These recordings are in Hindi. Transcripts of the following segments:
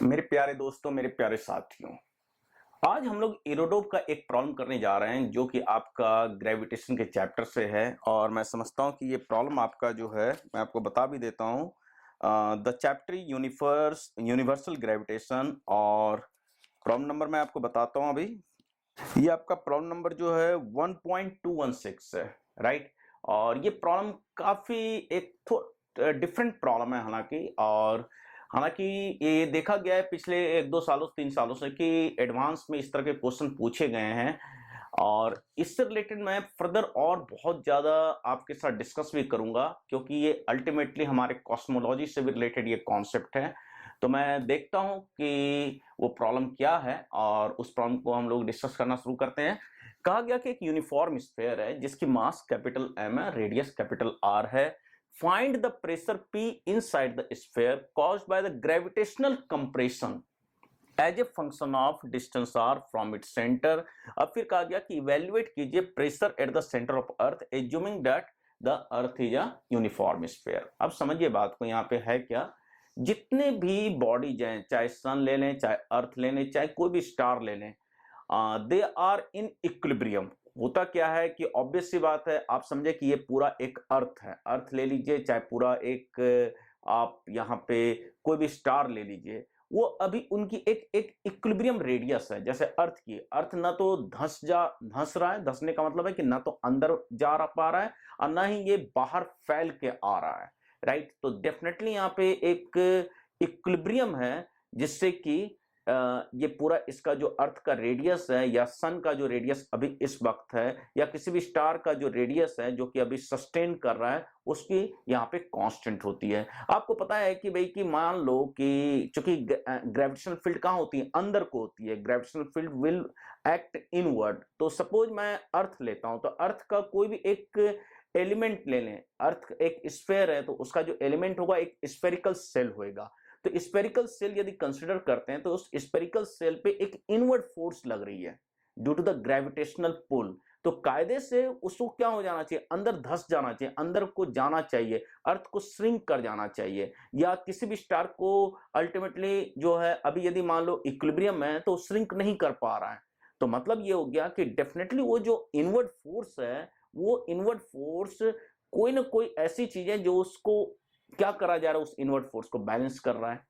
मेरे प्यारे दोस्तों, मेरे प्यारे साथियों, आज हम लोग एरोडोप का एक प्रॉब्लम करने जा रहे हैं जो कि आपका ग्रेविटेशन के चैप्टर से है। और मैं समझता हूं कि ये प्रॉब्लम आपका जो है, मैं आपको बता भी देता हूं। द चैप्टर यूनिवर्सल ग्रेविटेशन, और प्रॉब्लम नंबर मैं आपको बताता हूं अभी। ये आपका प्रॉब्लम नंबर जो है 1.216 है, राइट। और ये प्रॉब्लम काफी एक डिफरेंट प्रॉब्लम है हालांकि ये देखा गया है पिछले 1-2 सालों 3 सालों से कि एडवांस में इस तरह के क्वेश्चन पूछे गए हैं। और इससे रिलेटेड मैं फर्दर और बहुत ज्यादा आपके साथ डिस्कस भी करूंगा, क्योंकि ये अल्टीमेटली हमारे कॉस्मोलॉजी से भी रिलेटेड ये कॉन्सेप्ट है। तो मैं देखता हूं कि वो प्रॉब्लम क्या है और उस प्रॉब्लम को हम लोग डिस्कस करना शुरू करते हैं। कहा गया कि एक यूनिफॉर्म स्फीयर है जिसकी मास कैपिटल एम है, रेडियस कैपिटल आर है। Find the pressure P inside the sphere caused by the gravitational compression as a function of distance r from its centre. अब फिर कहा गया कि इवेल्युएट कीजिए pressure at the centre of earth assuming that the earth is a uniform sphere. अब समझिए बात को, यहाँ पे है क्या, जितने भी बॉडीज हैं, चाहे सन ले लें, चाहे अर्थ ले लें, चाहे कोई भी स्टार ले लें, दे आर इन इक्विलिब्रियम। होता क्या है कि ऑब्वियस सी बात है, आप समझे कि ये पूरा एक अर्थ है, अर्थ ले लीजिए, चाहे पूरा एक आप यहाँ पे कोई भी स्टार ले लीजिए, वो अभी उनकी एक एक इक्विलिब्रियम रेडियस है। जैसे अर्थ की, अर्थ ना तो धंस रहा है, धंसने का मतलब है कि ना तो अंदर जा पा रहा है और ना ही ये बाहर फैल के आ रहा है, राइट। तो डेफिनेटली यहाँ पे एक इक्विलिब्रियम है, जिससे कि ये पूरा इसका जो अर्थ का रेडियस है या सन का जो रेडियस अभी इस वक्त है, या किसी भी स्टार का जो रेडियस है जो कि अभी सस्टेन कर रहा है, उसकी यहाँ पे कांस्टेंट होती है। आपको पता है कि भाई कि मान लो कि चूंकि ग्रेविटेशनल फील्ड कहाँ होती है, अंदर को होती है, gravitational field will act inward. तो सपोज मैं अर्थ लेता हूं, तो अर्थ का कोई भी एक एलिमेंट ले लें, अर्थ एक स्फीयर है तो उसका जो एलिमेंट होगा एक स्फेरिकल सेल होगा। तो स्पेरिकल सेल यदि कंसीडर करते हैं तो उस स्पेरिकल सेल पे एक इनवर्ड फोर्स लग रही है due to the gravitational pull. तो कायदे से उसको क्या हो जाना चाहिए, अंदर धंस जाना चाहिए, अंदर को जाना चाहिए, अर्थ को श्रिंक कर जाना चाहिए। या किसी भी स्टार को अल्टीमेटली जो है, अभी यदि मान लो इक्विलिब्रियम है तो श्रिंक नहीं कर पा रहा है। तो मतलब ये हो गया कि डेफिनेटली वो जो इनवर्ड फोर्स है, वो इनवर्ड फोर्स कोई ना कोई ऐसी चीज है जो उसको क्या करा जा रहा है, उस इनवर्ट फोर्स को बैलेंस कर रहा है।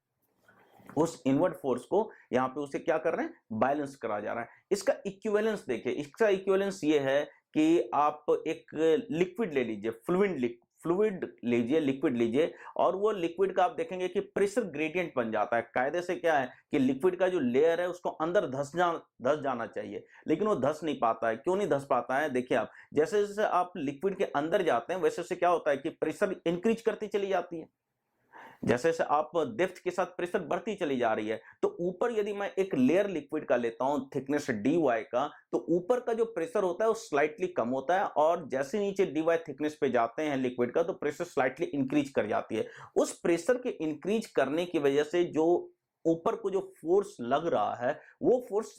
उस इनवर्ट फोर्स को यहां पे उसे क्या कर रहे हैं, बैलेंस करा जा रहा है। इसका इक्विवेलेंस देखिए, इसका इक्विवेलेंस ये है कि आप एक लिक्विड ले लीजिए, फ्लूइड लीजिए, लिक्विड लीजिए, और वो लिक्विड का आप देखेंगे कि प्रेशर ग्रेडियंट बन जाता है। कायदे से क्या है कि लिक्विड का जो लेयर है उसको अंदर धस जाना चाहिए, लेकिन वो धस नहीं पाता है। क्यों नहीं धस पाता है, देखिए आप, जैसे जैसे आप लिक्विड के अंदर जाते हैं वैसे वैसे क्या होता है कि प्रेशर इंक्रीज करती चली जाती है। जैसे जैसे आप डेप्थ के साथ प्रेशर बढ़ती चली जा रही है, तो ऊपर यदि मैं एक लेयर लिक्विड का लेता हूं थिकनेस dy का, तो ऊपर का जो प्रेशर होता है वो स्लाइटली कम होता है, और जैसे नीचे dy थिकनेस पे जाते हैं लिक्विड का, तो प्रेशर स्लाइटली इंक्रीज कर जाती है। उस प्रेशर के इंक्रीज करने की वजह से जो ऊपर को जो फोर्स लग रहा है, वो फोर्स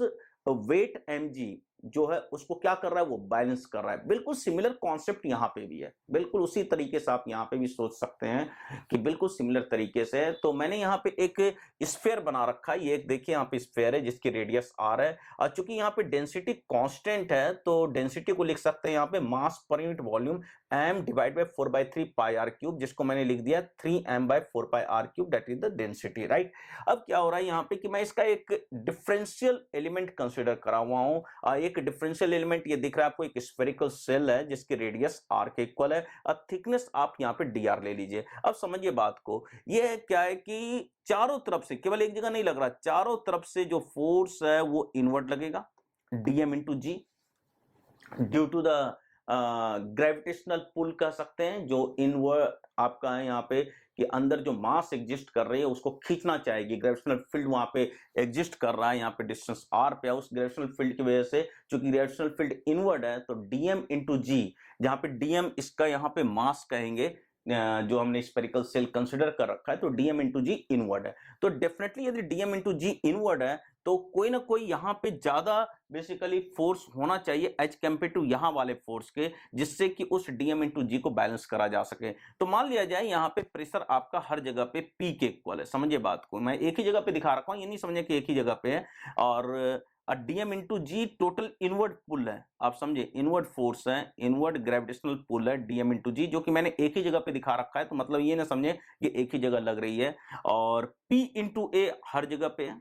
वेट mg जो है उसको क्या कर रहा है, वो बैलेंस कर रहा है। बिल्कुल सिमिलर कॉन्सेप्ट यहां पे भी है, बिल्कुल उसी तरीके से आप यहां पे भी सोच सकते हैं कि बिल्कुल सिमिलर तरीके से। तो मैंने यहां पे एक स्फीयर बना रखा है, ये एक देखिए यहाँ पे स्फीयर है जिसकी रेडियस r है, और चूंकि यहाँ पे डेंसिटी कांस्टेंट है तो डेंसिटी को लिख सकते हैं यहाँ पे mass per unit volume m divide by 4/3 pi r cube, जिसको मैंने लिख दिया 3m/4 pi r cube, that is the density, right. अब क्या हो रहा है यहाँ पे कि मैं इसका एक डिफरेंशियल एलिमेंट कंसिडर करा हुआ हूं। एक डिफरेंशियल एलिमेंट ये दिख रहा है आपको, एक स्फेरिकल सेल है जिसकी रेडियस r के इक्वल है, और थिकनेस आप यहाँ पे dr ले लीजिए। अब समझिए बात को, ये क्या है कि चारों तरफ से, केवल एक जगह नहीं लग रहा, चारों तरफ से जो फोर्स है वो इनवर्ट लगेगा, dm into g, due to the gravitational pull कह सकते हैं, जो इनवर्ट आपका है यहाँ पे कि अंदर जो मास एग्जिस्ट कर रही है उसको खींचना चाहेगी। ग्रेविटेशनल फील्ड वहां पे एग्जिस्ट कर रहा है, यहाँ पे डिस्टेंस r पे है। उस ग्रेविटेशनल फील्ड की वजह से, चूंकि ग्रेविटेशनल फील्ड इनवर्ड है, तो dm इंटू जी, जहां पे dm इसका यहाँ पे मास कहेंगे, जो हमने स्पेरिकल सेल कंसिडर कर रखा है, तो dm इंटू जी इनवर्ड है। तो डेफिनेटली यदि dm इंटू जी इनवर्ड है तो कोई ना कोई यहाँ पे ज्यादा बेसिकली फोर्स होना चाहिए एज कंपेयर टू यहाँ वाले फोर्स के, जिससे कि उस dm इंटू जी को बैलेंस करा जा सके। तो मान लिया जाए यहाँ पे प्रेशर आपका हर जगह पे P के इक्वल है। समझिए बात को, मैं एक ही जगह पे दिखा रखा हूँ, ये नहीं समझे कि एक ही जगह पे है। और dm इंटू जी टोटल इनवर्ड पुल है, आप समझे, इनवर्ड फोर्स है, इनवर्ड ग्रेविटेशनल पुल है dm इंटू जी, जो कि मैंने एक ही जगह पे दिखा रखा है। तो मतलब ये ना समझे कि एक ही जगह लग रही है। और p इंटू ए हर जगह पे है।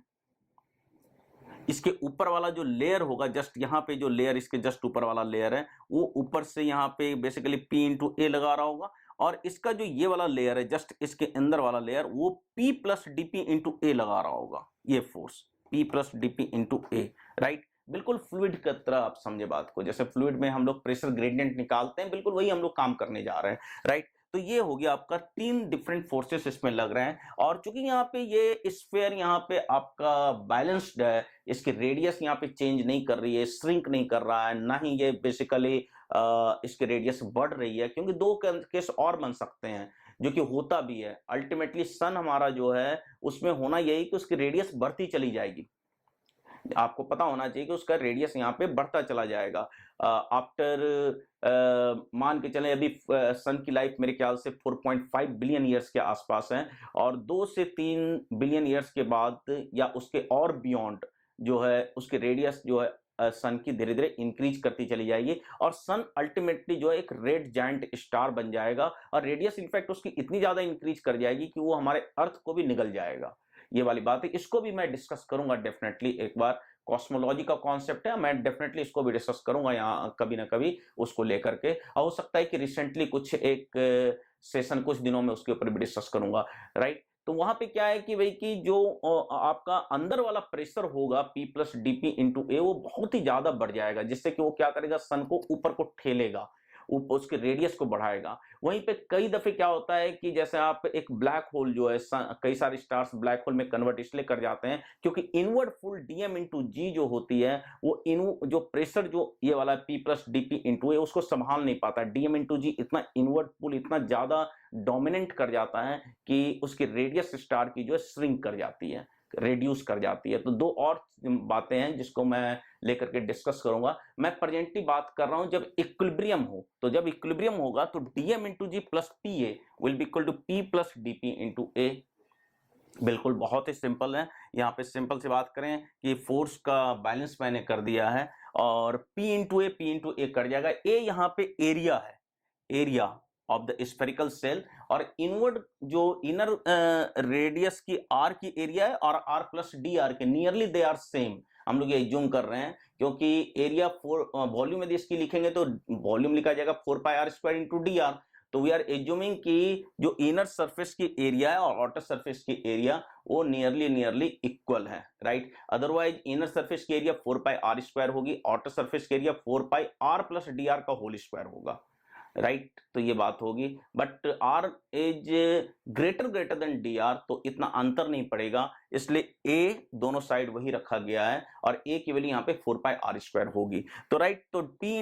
इसके ऊपर वाला जो लेयर होगा, जस्ट यहाँ पे जो लेयर इसके जस्ट ऊपर वाला लेयर है, वो ऊपर से यहाँ पे बेसिकली p इंटू ए लगा रहा होगा। और इसका जो ये वाला लेयर है, जस्ट इसके अंदर वाला लेयर, वो p plus dp into A लगा रहा होगा। ये force P plus dp into A, right. बिल्कुल फ्लूइड की तरह आप समझे बात को, जैसे फ्लूइड में हम लोग प्रेशर ग्रेडियंट निकालते हैं, बिल्कुल वही हम लोग काम करने जा रहे हैं, राइट। तो ये हो गया आपका 3 डिफरेंट फोर्सेस इसमें लग रहे हैं। और चूंकि यहाँ पे ये स्फीयर यहाँ पे आपका बैलेंस्ड है, इसकी रेडियस यहाँ पे चेंज नहीं कर रही है, श्रिंक नहीं कर रहा है, ना ही ये बेसिकली इसकी रेडियस बढ़ रही है, क्योंकि दो केस और बन सकते हैं, जो कि होता भी है। अल्टीमेटली सन हमारा जो है उसमें होना यही कि उसकी रेडियस बढ़ती चली जाएगी। आपको पता होना चाहिए कि उसका रेडियस यहाँ पे बढ़ता चला जाएगा। आफ्टर मान के चलें अभी सन की लाइफ मेरे ख्याल से 4.5 बिलियन ईयर्स के आसपास है, और 2 से 3 बिलियन ईयर्स के बाद या उसके और बियॉन्ड जो है उसकी रेडियस जो है सन की धीरे धीरे इंक्रीज करती चली जाएगी, और सन अल्टीमेटली जो है एक रेड जायंट स्टार बन जाएगा, और रेडियस इनफैक्ट उसकी इतनी ज्यादा इंक्रीज कर जाएगी कि वो हमारे अर्थ को भी निगल जाएगा। ये वाली बात है, इसको भी मैं डिस्कस करूंगा डेफिनेटली। एक बार कॉस्मोलॉजी का कॉन्सेप्ट है, मैं डेफिनेटली इसको भी डिस्कस करूंगा यहाँ कभी ना कभी, उसको लेकर के। हो सकता है कि रिसेंटली कुछ एक सेशन कुछ दिनों में उसके ऊपर भी डिस्कस करूंगा, राइट। तो वहां पे क्या है कि भाई कि जो आपका अंदर वाला प्रेशर होगा P प्लस dp इंटू ए, वो बहुत ही ज्यादा बढ़ जाएगा, जिससे कि वो क्या करेगा, सन को ऊपर को ठेलेगा, उसके रेडियस को बढ़ाएगा। वहीं पे कई दफे क्या होता है कि जैसे आप एक ब्लैक होल जो है, कई सारे स्टार्स ब्लैक होल में कन्वर्ट इसलिए कर जाते हैं क्योंकि इनवर्ड फुल dm इंटू जी जो होती है, वो जो प्रेशर जो ये वाला P प्लस dp इंटू ए, उसको संभाल नहीं पाता। dm इंटू जी इतना इनवर्ड पुल इतना ज्यादा डोमिनेंट कर जाता है कि उसकी रेडियस स्टार की जो है श्रिंक कर जाती है, रेड्यूस कर जाती है। तो दो और बातें हैं जिसको मैं लेकर के डिस्कस करूंगा। मैं प्रेजेंटली बात कर रहा हूं जब इक्विलिब्रियम हो, तो जब इक्विलिब्रियम होगा तो dm into g plus P A will be equal to P plus dp into A. बिल्कुल बहुत ही सिंपल है। यहाँ पे सिंपल सी बात करें कि फोर्स का बैलेंस मैंने कर दिया है, और P इंटू ए कट जाएगा। ए यहाँ पे एरिया है, area of the spherical shell, और इनवर्ड जो इनर रेडियस की आर की एरिया है, और आर प्लस डी आर के नियरली दे आर सेम। हम लोग ये एज्यूम कर रहे हैं क्योंकि एरिया वॉल्यूम यदि इसकी लिखेंगे तो वॉल्यूम लिखा जाएगा 4 pi R square into D R. तो वी आर एज्यूमिंग कि जो इनर सरफेस की एरिया है और आउटर सरफेस की एरिया वो नियरली इक्वल है, राइट। अदरवाइज इनर सरफेस की एरिया 4 पाई आर स्क्वायर होगी, आउटर सरफेस की area 4 pi R plus D are का होल स्क्वायर होगा, राइट। तो ये बात होगी, but R is greater than D R, तो इतना अंतर नहीं पड़ेगा, इसलिए ए दोनों साइड वही रखा गया है, और ए की वैल्यू यहाँ पे 4 पाई आर स्क्वायर होगी। तो राइट, तो P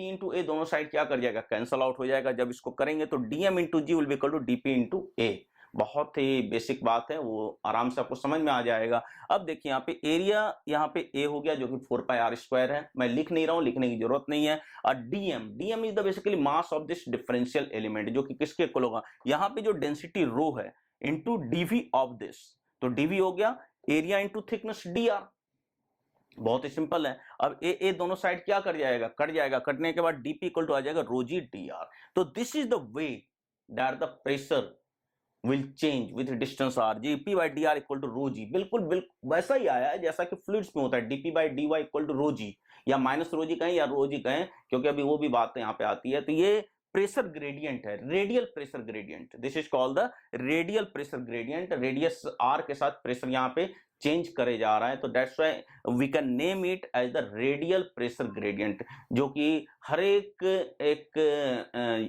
इंटू ए दोनों साइड क्या कर जाएगा, कैंसल आउट हो जाएगा। जब इसको करेंगे तो dm into G will be equal to dp into A. बहुत ही बेसिक बात है, वो आराम से आपको समझ में आ जाएगा। अब देखिए यहाँ पे एरिया यहाँ पे ए हो गया जो कि 4 पाई आर स्क्वायर है, मैं लिख नहीं रहा हूं, लिखने की जरूरत नहीं है। और DM is the basically mass of this differential element, जो कि किसके इक्वल होगा, यहाँ पे जो डेंसिटी रो है इंटू डीवी ऑफ दिस, तो डीवी हो गया area into thickness D R. बहुत ही सिंपल है। अब ए दोनों साइड क्या कर जाएगा, कट जाएगा, कटने के बाद डीपी इक्वल टू आ जाएगा रोजी डी आर। तो this is the way that the pressure will change with distance r, dp by dr equal to rho G. बिल्कुल वैसा ही आया है जैसा कि फ्लूइड्स में होता है, dp by dy equal to rho G, या माइनस रो जी कहें या रो जी कहें, क्योंकि अभी वो भी बात यहाँ पे आती है। तो ये प्रेशर ग्रेडियंट है, radial pressure gradient, this is called the radial pressure gradient. Radius r के साथ प्रेशर यहाँ पे चेंज करे जा रहा है, तो that's why we can name it as the radial pressure gradient, जो कि हर एक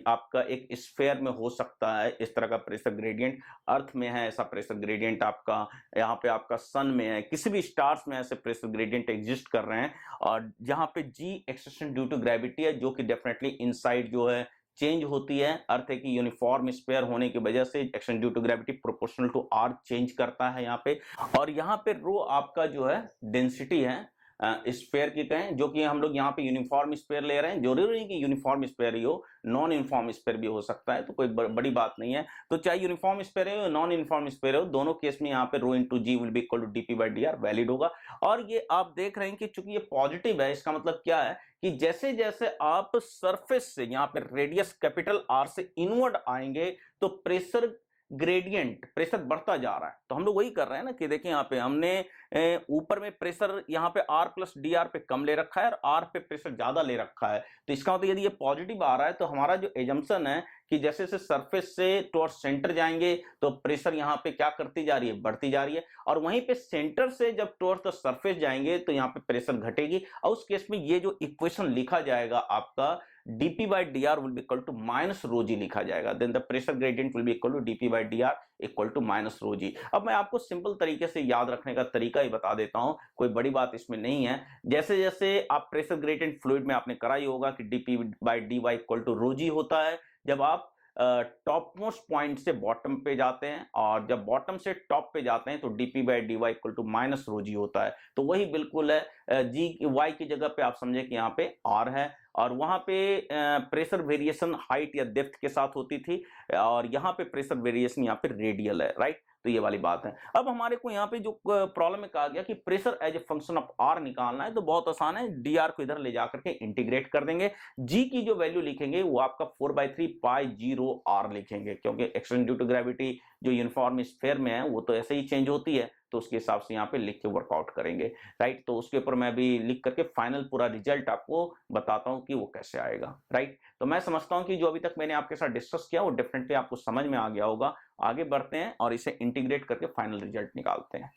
आपका एक स्फीयर में हो सकता है इस तरह का प्रेशर ग्रेडियंट। अर्थ में है ऐसा प्रेशर ग्रेडियंट, आपका यहाँ पे आपका सन में है, किसी भी स्टार्स में ऐसे प्रेशर ग्रेडियंट एग्जिस्ट कर रहे हैं। और जहाँ पे जी एक्सटेंशन ड्यू टू ग्रेविटी है, जो कि डेफिनेटली इनसाइड जो है चेंज होती है। अर्थ है कि यूनिफॉर्म स्फीयर होने की वजह से action due to gravity proportional to r change करता है यहाँ पे। और यहाँ पे रो आपका जो है डेंसिटी है स्फीयर की कहें, जो कि हम लोग यहाँ पे यूनिफॉर्म स्फीयर ले रहे हैं। जरूरी नहीं कि यूनिफॉर्म स्फीयर ही हो, नॉन यूनिफॉर्म स्फीयर भी हो सकता है, तो कोई बड़ी बात नहीं है। तो चाहे यूनिफॉर्म स्फीयर हो नॉन यूनिफॉर्म स्फीयर हो, दोनों केस में यहाँ पे rho into G will be equal to DP by D R valid होगा। और ये आप देख रहे हैं कि चूंकि ये पॉजिटिव है, इसका मतलब क्या है कि जैसे जैसे आप सरफेस से यहाँ पे रेडियस कैपिटल आर से इनवर्ड आएंगे तो प्रेशर ग्रेडियंट, प्रेशर बढ़ता जा रहा है। तो हम लोग वही कर रहे हैं ना कि देखिए यहाँ पे हमने ऊपर में प्रेशर यहाँ पे आर प्लस डी आर पे कम ले रखा है और आर पे प्रेशर ज्यादा ले रखा है। तो इसका मतलब यदि ये पॉजिटिव आ रहा है तो हमारा जो एजम्पशन है कि जैसे जैसे सरफेस से टुवर्ड्स सेंटर जाएंगे तो प्रेशर यहाँ पे क्या करती जा रही है, बढ़ती जा रही है। और वहीं पे सेंटर से जब टुवर्ड्स द सरफेस जाएंगे तो यहाँ पे प्रेशर घटेगी। और उस केस में ये जो इक्वेशन लिखा जाएगा आपका dp by dr will be equal to minus rho g लिखा जाएगा। then the pressure gradient will be equal to dp by dr equal to minus rho g। अब मैं आपको सिंपल तरीके से याद रखने का तरीका ही बता देता हूं, कोई बड़ी बात इसमें नहीं है। जैसे जैसे आप प्रेशर ग्रेडियंट फ्लूइड में आपने करा ही होगा कि dp by dy equal to rho g होता है जब आप टॉप मोस्ट पॉइंट से बॉटम पे जाते हैं, और जब बॉटम से टॉप पे जाते हैं तो dp by dy equal to minus rho G होता है। तो वही बिल्कुल है, जी वाई की जगह पे आप समझे कि यहाँ पे r है, और वहां पे प्रेशर वेरिएशन हाइट या डेप्थ के साथ होती थी, और यहाँ पे प्रेशर वेरिएशन यहाँ पे रेडियल है, राइट। तो ये वाली बात है। अब हमारे को यहाँ पे जो प्रॉब्लम में कहा गया कि pressure as a function of r निकालना है, तो बहुत आसान है, डी आर को इधर ले जाकर के इंटीग्रेट कर देंगे। जी की जो वैल्यू लिखेंगे वो आपका 4/3 पाई जी रो आर लिखेंगे, क्योंकि एक्शन ड्यू टू ग्रेविटी जो यूनिफॉर्म स्फीयर में है वो तो ऐसे ही चेंज होती है, तो उसके हिसाब से यहाँ पे लिख के वर्कआउट करेंगे, राइट। तो उसके ऊपर मैं भी लिख करके फाइनल पूरा रिजल्ट आपको बताता हूँ कि वो कैसे आएगा, राइट। तो मैं समझता हूँ कि जो अभी तक मैंने आपके साथ डिस्कस किया वो डेफिनेटली आपको समझ में आ गया होगा। आगे बढ़ते हैं और इसे इंटीग्रेट करके फाइनल रिजल्ट निकालते हैं।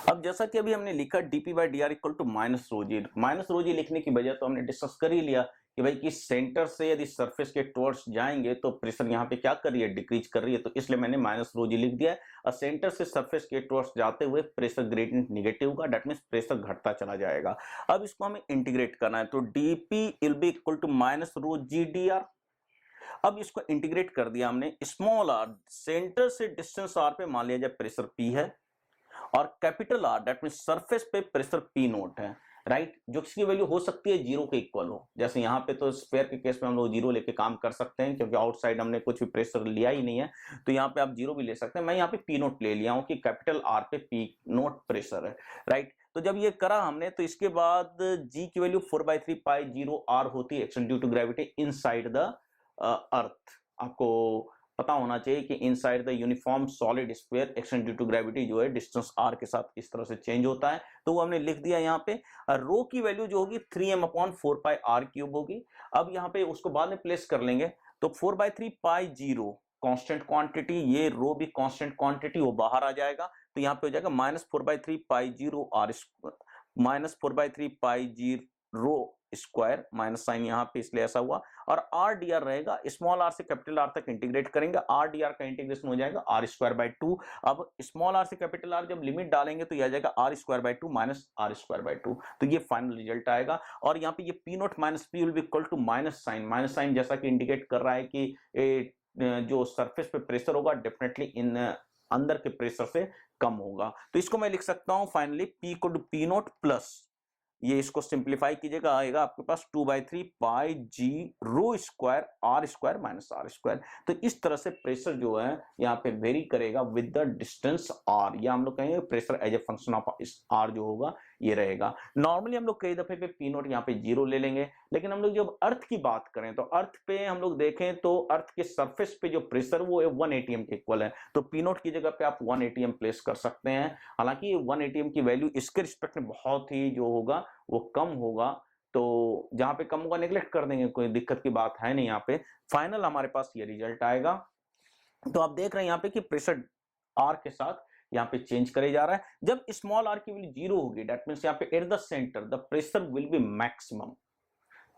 अब जैसा कि अभी हमने लिखा dp by dr equal to minus rho G. Minus rho G लिखने की वजह तो हमने डिस्कस कर ही लिया कि भाई कि सेंटर से यदि सरफेस के टुवर्ड्स जाएंगे तो प्रेशर यहाँ पे क्या कर रही है, डिक्रीज कर रही है, तो इसलिए मैंने माइनस रो जी लिख दिया। और सेंटर से सरफेस के टुवर्ड्स जाते हुए प्रेशर ग्रेडियंट निगेटिव होगा, दैट मींस प्रेशर घटता चला जाएगा। अब इसको हमें इंटीग्रेट करना है, तो dp will be equal to minus rho g d r. अब इसको इंटीग्रेट कर दिया हमने, स्मॉल आर सेंटर से डिस्टेंस आर पे मान लिया जाए प्रेशर p है, और capital r that mean surface पे प्रेशर पी नोट है, राइट, जो इसकी वैल्यू हो सकती है जीरो के इक्वल हो। जैसे यहाँ पे तो स्फीयर के केस में हम लोग जीरो लेके काम कर सकते हैं, क्योंकि आउटसाइड हमने कुछ भी प्रेशर लिया ही नहीं है, तो यहाँ पे आप जीरो भी ले सकते हैं। मैं यहाँ पे पी नोट ले लिया हूँ कि कैपिटल आर पे पी नोट प्रेशर है, राइट। तो जब ये करा हमने तो इसके बाद जी की वैल्यू 4/3 पाई जीरो आर होती है action due to gravity inside the earth. आपको पता होना चाहिए कि inside the uniform solid sphere action due to gravity जो है डिस्टेंस आर के साथ इस तरह से चेंज होता है, तो वो हमने लिख दिया यहाँ पे। रो की वैल्यू जो होगी 3m/4 पाई आर क्यूब होगी। अब यहाँ पे उसको बाद में प्लेस कर लेंगे, तो 4/3 पाई जीरो कांस्टेंट क्वांटिटी, ये रो भी कांस्टेंट क्वांटिटी, वो बाहर आ जाएगा, तो यहाँ पे हो जाएगा -4/3 पाई जीरो आर, -4/3 पाई जी रो स्क्वायर, माइनस साइन यहाँ पे इसलिए ऐसा हुआ, और आर डी आर रहेगा, स्मॉल आर से कैपिटल आर तक इंटीग्रेट करेंगे, आर डी आर का इंटीग्रेशन हो जाएगा r²/2। अब स्मॉल आर से कैपिटल आर जब लिमिट डालेंगे तो यह आ जाएगा r²/2 माइनस r²/2, तो ये फाइनल रिजल्ट आएगा। और यहाँ पे ये p naught minus p will be equal to minus sign जैसा कि इंडिकेट कर रहा है कि जो सरफेस पे प्रेशर होगा डेफिनेटली इन अंदर के प्रेशर से कम होगा। तो इसको मैं लिख सकता हूं finally p equal to p naught plus, ये इसको सिंप्लीफाई कीजिएगा, आएगा आपके पास 2/3 पाई जी rho square R square minus R square. तो इस तरह से प्रेशर जो है यहाँ पे वेरी करेगा विद द डिस्टेंस आर, या हम लोग कहेंगे pressure as a function of r जो होगा ये रहेगा। नॉर्मली हम लोग कई दफे पे पी नोट यहाँ पे जीरो ले लेंगे, लेकिन हम लोग जब अर्थ की बात करें तो अर्थ पे हम लोग देखें तो अर्थ के सरफेस पे जो प्रेशर वो 1 atm के इक्वल है, तो पी नोट की जगह पे आप 1 atm प्लेस कर सकते हैं। हालांकि 1 atm की वैल्यू इसके रिस्पेक्ट में बहुत ही जो होगा वो कम होगा, तो जहां पे कम होगा नेग्लेक्ट कर देंगे, कोई दिक्कत की बात है नहीं। यहाँ पे फाइनल हमारे पास ये रिजल्ट आएगा। तो आप देख रहे हैं यहाँ पे कि प्रेशर आर के साथ यहाँ पे चेंज करे जा रहा है। जब स्मॉल आर की वैल्यू जीरो होगी दैट मींस यहाँ पे eight the centre the pressure will be maximum,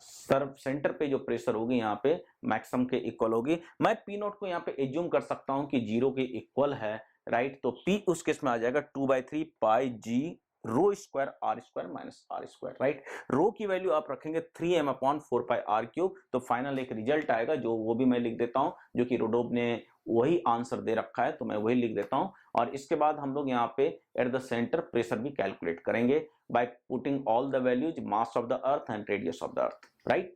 centre पे जो प्रेशर होगी यहाँ पे मैक्सिमम के इक्वल होगी। मैं पी नोट को यहाँ पे एज्यूम कर सकता हूँ कि जीरो के इक्वल है, राइट। तो पी उस केस में आ जाएगा 2/3 पाई जी rho square R square minus R square, right. Rho की वैल्यू आप रखेंगे 3m अपॉन 4πr3, तो फाइनल एक रिजल्ट आएगा, जो वो भी मैं लिख देता हूं, जो कि रोडोब ने वही आंसर दे रखा है, तो मैं वही लिख देता हूं। और इसके बाद हम लोग यहाँ पे एट द सेंटर प्रेशर भी कैलकुलेट करेंगे by putting all the values, mass of the earth and radius of the earth, right.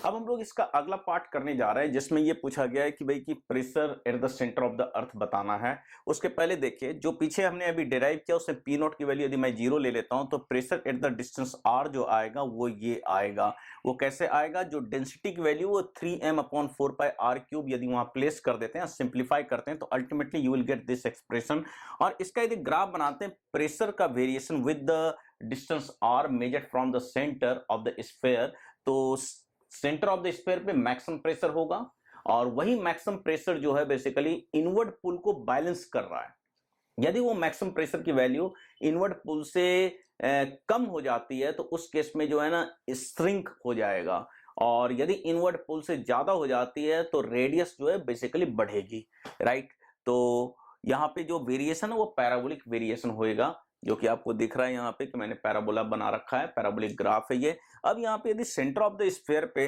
अब हम लोग इसका अगला पार्ट करने जा रहे हैं, जिसमें ये पूछा गया है कि भाई कि pressure at the centre of the earth बताना है। उसके पहले देखिए, जो पीछे हमने अभी डिराइव किया उसमें पी नॉट की वैल्यू यदि मैं 0 ले लेता हूं, तो pressure at the distance r जो आएगा वो ये आएगा। वो कैसे आएगा? जो डेंसिटी की वैल्यू वो 3m अपॉन 4πr3 यदि वहां प्लेस कर देते हैं, सिंप्लीफाई करते हैं, तो ultimately you will get this expression. और इसका यदि ग्राफ बनाते हैं प्रेशर का variation with the distance r measured from the centre of the sphere, तो सेंटर ऑफ द स्फीयर पे मैक्सिमम प्रेशर होगा, और वही मैक्सिमम प्रेशर जो है बेसिकली इनवर्ड पुल को बैलेंस कर रहा है। यदि वो मैक्सिमम प्रेशर की वैल्यू इनवर्ड पुल से कम हो जाती है, तो उस केस में जो है ना श्रिंक हो जाएगा, और यदि इनवर्ड पुल से ज्यादा हो जाती है तो रेडियस जो है बेसिकली बढ़ेगी, राइट। तो यहाँ पे जो वेरिएशन है वो पैराबोलिक वेरिएशन होएगा, जो कि आपको दिख रहा है यहाँ पे कि मैंने पैराबोला बना रखा है, पैराबोलिक ग्राफ है ये। अब यहाँ पे यदि सेंटर ऑफ द स्फीयर पे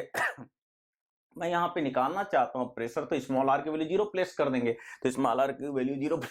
मैं यहाँ पे निकालना चाहता हूँ प्रेशर, तो स्मॉल आर की वैल्यू 0 प्लेस कर देंगे, तो स्मॉल आर की वैल्यू 0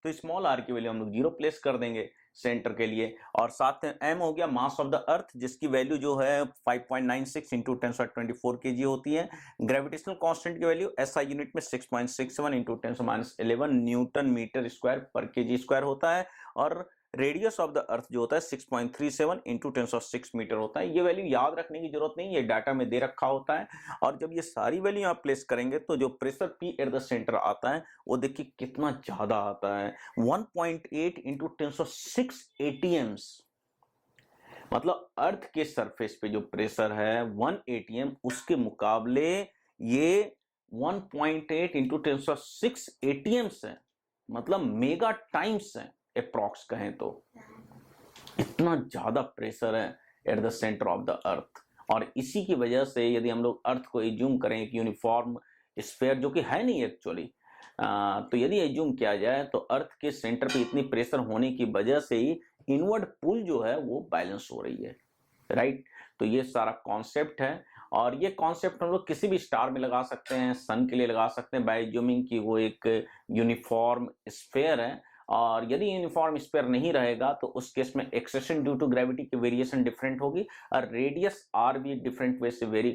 तो स्मॉल आर की वैल्यू हम लोग 0 प्लेस कर देंगे सेंटर के लिए। और साथ में m हो गया मास ऑफ द अर्थ, जिसकी वैल्यू जो है 5.96 इंटू 10⁻24 kg होती है। ग्रेविटेशनल कांस्टेंट की वैल्यू SI यूनिट में 6.61 इंटू 10⁻11 न्यूटन मीटर स्क्वायर पर kg स्क्वायर होता है। और रेडियस ऑफ द अर्थ जो होता है 6.37 इंटू 10⁻6 मीटर होता है। ये वैल्यू याद रखने की जरूरत नहीं, ये डाटा में दे रखा होता है। और जब ये सारी वैल्यू आप प्लेस करेंगे तो जो pressure P eight the centre आता है वो देखिए कितना ज्यादा आता है, 1.8 इंटू 10⁻6 ATMs। मतलब अर्थ के सरफेस पे जो प्रेशर है 1 ATM, उसके मुकाबले ये 1.8 इंटू 10⁻6 ATMs है, मतलब मेगा टाइम्स है अप्रॉक्स कहें तो। इतना ज्यादा प्रेशर है eight the centre of the earth. और इसी की वजह से यदि हम लोग अर्थ को एज्यूम करें एक यूनिफॉर्म स्फीयर, जो कि है नहीं एक्चुअली, तो यदि एज्यूम किया जाए तो अर्थ के सेंटर पे इतनी प्रेशर होने की वजह से ही इनवर्ड पुल जो है वो बैलेंस हो रही है, राइट। तो ये सारा कॉन्सेप्ट है, और ये कॉन्सेप्ट हम लोग किसी भी स्टार में लगा सकते हैं, सन के लिए लगा सकते हैं बाय एज्यूमिंग कि वो एक यूनिफॉर्म स्फीयर है। और यदि यूनिफॉर्म स्फीयर नहीं रहेगा तो उस केस में एक्सेशन ड्यू टू ग्रेविटी की वेरिएशन डिफरेंट होगी, और रेडियस आर भी डिफरेंट वे से वेरी,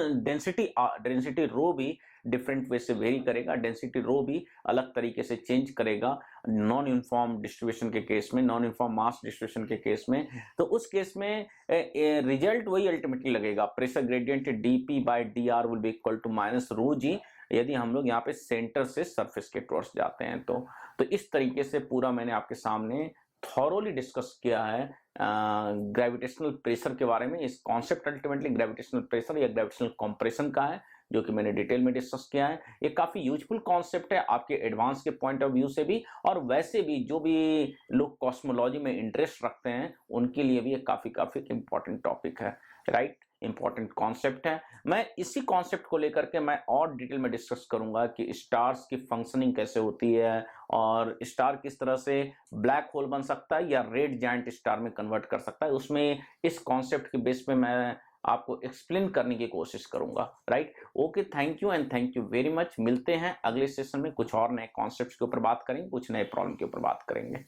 डेंसिटी रो भी डिफरेंट वे से वेरी करेगा, डेंसिटी रो भी अलग तरीके से चेंज करेगा नॉन यूनिफॉर्म डिस्ट्रीब्यूशन के केस में, नॉन यूनिफॉर्म मास डिस्ट्रीब्यूशन के केस में। तो उस केस में रिजल्ट वही अल्टीमेटली लगेगा, pressure gradient dP/dr will be equal to minus rho G, यदि हम लोग यहाँ पे सेंटर से सरफेस के टुवर्ड्स जाते हैं तो इस तरीके से पूरा मैंने आपके सामने थॉरोली डिस्कस किया है ग्रेविटेशनल प्रेशर के बारे में। इस कॉन्सेप्ट अल्टीमेटली ग्रेविटेशनल प्रेशर या ग्रेविटेशनल कंप्रेशन का है, जो कि मैंने डिटेल में डिस्कस किया है। ये काफी यूजफुल कॉन्सेप्ट है आपके एडवांस के पॉइंट ऑफ व्यू से भी, और वैसे भी जो भी लोग कॉस्मोलॉजी में इंटरेस्ट रखते हैं उनके लिए भी ये काफी इंपॉर्टेंट टॉपिक है, राइट। इंपॉर्टेंट कॉन्सेप्ट है। मैं इसी कॉन्सेप्ट को लेकर के मैं और डिटेल में डिस्कस करूंगा कि स्टार्स की फंक्शनिंग कैसे होती है, और स्टार किस तरह से ब्लैक होल बन सकता है या रेड जायंट स्टार में कन्वर्ट कर सकता है। उसमें इस कॉन्सेप्ट के बेस पे मैं आपको एक्सप्लेन करने की कोशिश करूंगा, right. Okay, thank you and thank you very much. मिलते हैं अगले सेशन में, कुछ और नए कॉन्सेप्ट्स के ऊपर बात करेंगे, कुछ नए प्रॉब्लम के ऊपर बात करेंगे।